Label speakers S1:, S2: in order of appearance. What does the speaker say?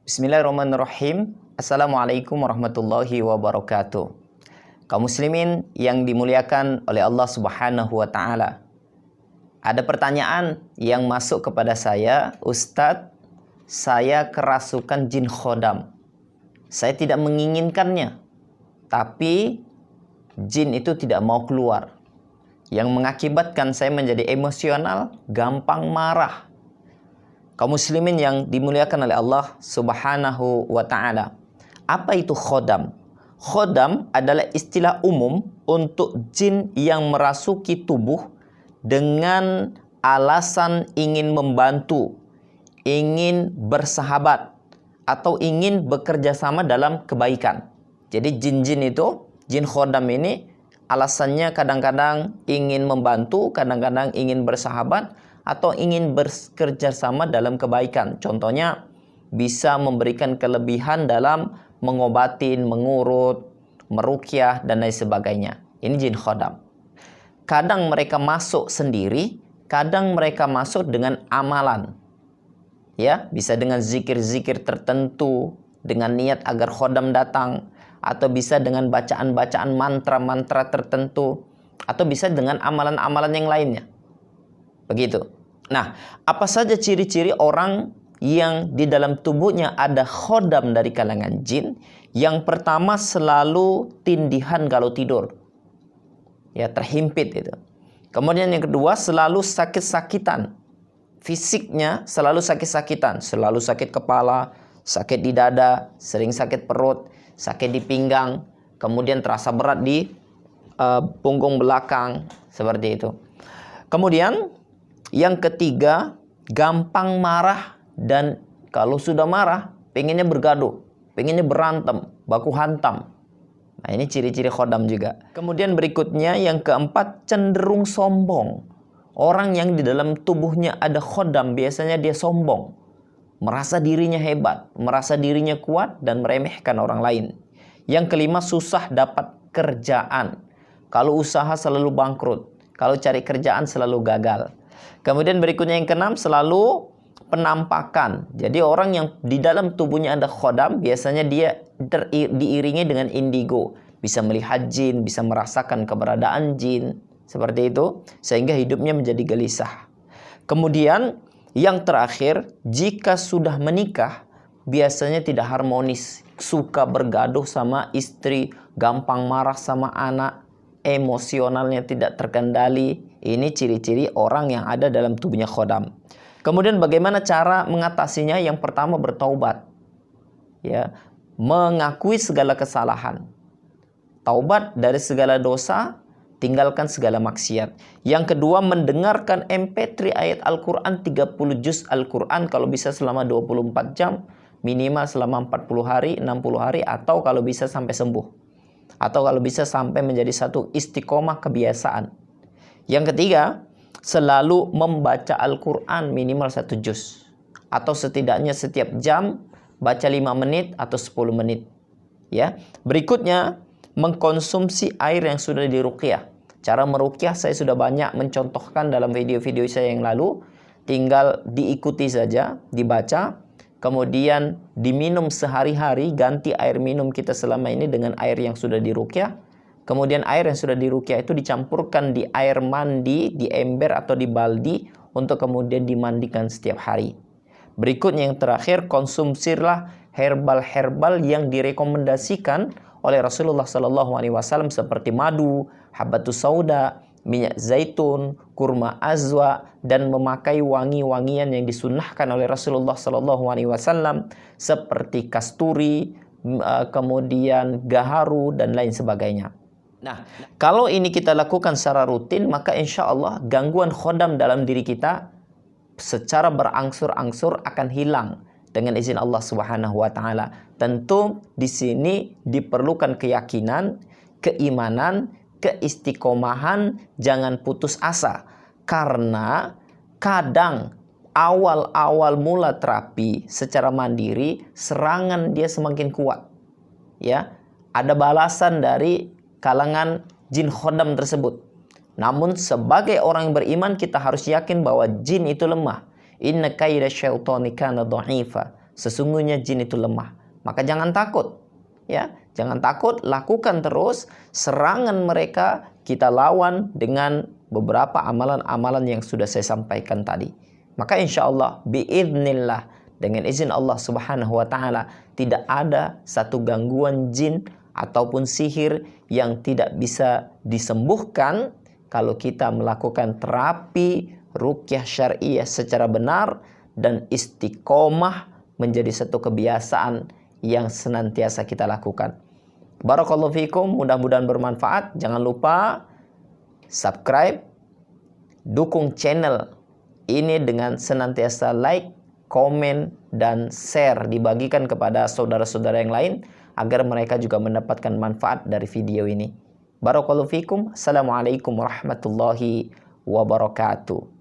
S1: Bismillahirrahmanirrahim. Assalamualaikum warahmatullahi wabarakatuh. Kaum muslimin yang dimuliakan oleh Allah Subhanahu wa taala. Ada pertanyaan yang masuk kepada saya, Ustadz, saya kerasukan jin khodam. Saya tidak menginginkannya, tapi jin itu tidak mau keluar. Yang mengakibatkan saya menjadi emosional, gampang marah. Kaum muslimin yang dimuliakan oleh Allah Subhanahu wa taala. Apa itu khodam? Khodam adalah istilah umum untuk jin yang merasuki tubuh dengan alasan ingin membantu, ingin bersahabat, atau ingin bekerja sama dalam kebaikan. Jadi jin-jin itu, jin khodam ini alasannya kadang-kadang ingin membantu, kadang-kadang ingin bersahabat, atau ingin bekerja sama dalam kebaikan. Contohnya bisa memberikan kelebihan dalam mengobatin, mengurut, meruqyah, dan lain sebagainya. Ini jin khodam. Kadang mereka masuk sendiri, kadang mereka masuk dengan amalan. Ya, bisa dengan zikir-zikir tertentu, dengan niat agar khodam datang, atau bisa dengan bacaan-bacaan mantra-mantra tertentu, atau bisa dengan amalan-amalan yang lainnya. Begitu. Nah, apa saja ciri-ciri orang yang di dalam tubuhnya ada khodam dari kalangan jin? Yang pertama, selalu tindihan kalau tidur. Ya, terhimpit itu. Kemudian yang kedua, selalu sakit-sakitan. Fisiknya selalu sakit-sakitan. Selalu sakit kepala, sakit di dada, sering sakit perut, sakit di pinggang. Kemudian terasa berat di punggung belakang. Seperti itu. Kemudian yang ketiga, gampang marah, dan kalau sudah marah, pengennya bergaduh, pengennya berantem, baku hantam. Nah, ini ciri-ciri khodam juga. Kemudian berikutnya, yang keempat, cenderung sombong. Orang yang di dalam tubuhnya ada khodam, biasanya dia sombong. Merasa dirinya hebat, merasa dirinya kuat, dan meremehkan orang lain. Yang kelima, susah dapat kerjaan. Kalau usaha selalu bangkrut, kalau cari kerjaan selalu gagal. Kemudian berikutnya yang keenam, selalu penampakan. Jadi orang yang di dalam tubuhnya ada khodam, biasanya dia diiringi dengan indigo. Bisa melihat jin, bisa merasakan keberadaan jin. Seperti itu, sehingga hidupnya menjadi gelisah. Kemudian yang terakhir, jika sudah menikah, biasanya tidak harmonis. Suka bergaduh sama istri, gampang marah sama anak, emosionalnya tidak terkendali. Ini ciri-ciri orang yang ada dalam tubuhnya khodam. Kemudian bagaimana cara mengatasinya? Yang pertama, bertaubat. Ya, mengakui segala kesalahan. Taubat dari segala dosa, tinggalkan segala maksiat. Yang kedua, mendengarkan MP3 ayat Al-Quran, 30 juz Al-Quran, kalau bisa selama 24 jam, minimal selama 40 hari, 60 hari, atau kalau bisa sampai sembuh. Atau kalau bisa sampai menjadi satu istiqomah kebiasaan. Yang ketiga, selalu membaca Al-Quran minimal 1 juz. Atau setidaknya setiap jam baca 5 menit atau 10 menit. Ya. Berikutnya, mengkonsumsi air yang sudah diruqyah. Cara meruqyah saya sudah banyak mencontohkan dalam video-video saya yang lalu. Tinggal diikuti saja, dibaca. Kemudian diminum sehari-hari, ganti air minum kita selama ini dengan air yang sudah diruqyah. Kemudian air yang sudah diruqyah itu dicampurkan di air mandi, di ember atau di baldi, untuk kemudian dimandikan setiap hari. Berikutnya yang terakhir, konsumsilah herbal-herbal yang direkomendasikan oleh Rasulullah SAW seperti madu, habatus sauda, minyak zaitun, kurma azwa, dan memakai wangi-wangian yang disunnahkan oleh Rasulullah SAW seperti kasturi, kemudian gaharu, dan lain sebagainya. Nah, kalau ini kita lakukan secara rutin, maka insya Allah gangguan khodam dalam diri kita secara berangsur-angsur akan hilang dengan izin Allah Subhanahu wa taala. Tentu di sini diperlukan keyakinan, keimanan, keistiqomahan, jangan putus asa. Karena kadang awal-awal mula terapi secara mandiri, serangan dia semakin kuat. Ya, ada balasan dari kalangan jin khodam tersebut. Namun sebagai orang yang beriman, kita harus yakin bahwa jin itu lemah. Inna kaida syaitani kana dha'ifa. sesungguhnya jin itu lemah. Maka jangan takut, ya, jangan takut, lakukan terus serangan mereka, kita lawan dengan beberapa amalan-amalan yang sudah saya sampaikan tadi. Maka insya Allah, biiznillah, dengan izin Allah Subhanahu wa Ta'ala, tidak ada satu gangguan jin ataupun sihir yang tidak bisa disembuhkan kalau kita melakukan terapi ruqyah syariah secara benar dan istiqomah menjadi satu kebiasaan yang senantiasa kita lakukan. Barakallahu fikum, mudah-mudahan bermanfaat. Jangan lupa subscribe, dukung channel ini dengan senantiasa like, komen, dan share, dibagikan kepada saudara-saudara yang lain agar mereka juga mendapatkan manfaat dari video ini. Barakallahu fikum. Assalamualaikum warahmatullahi wabarakatuh.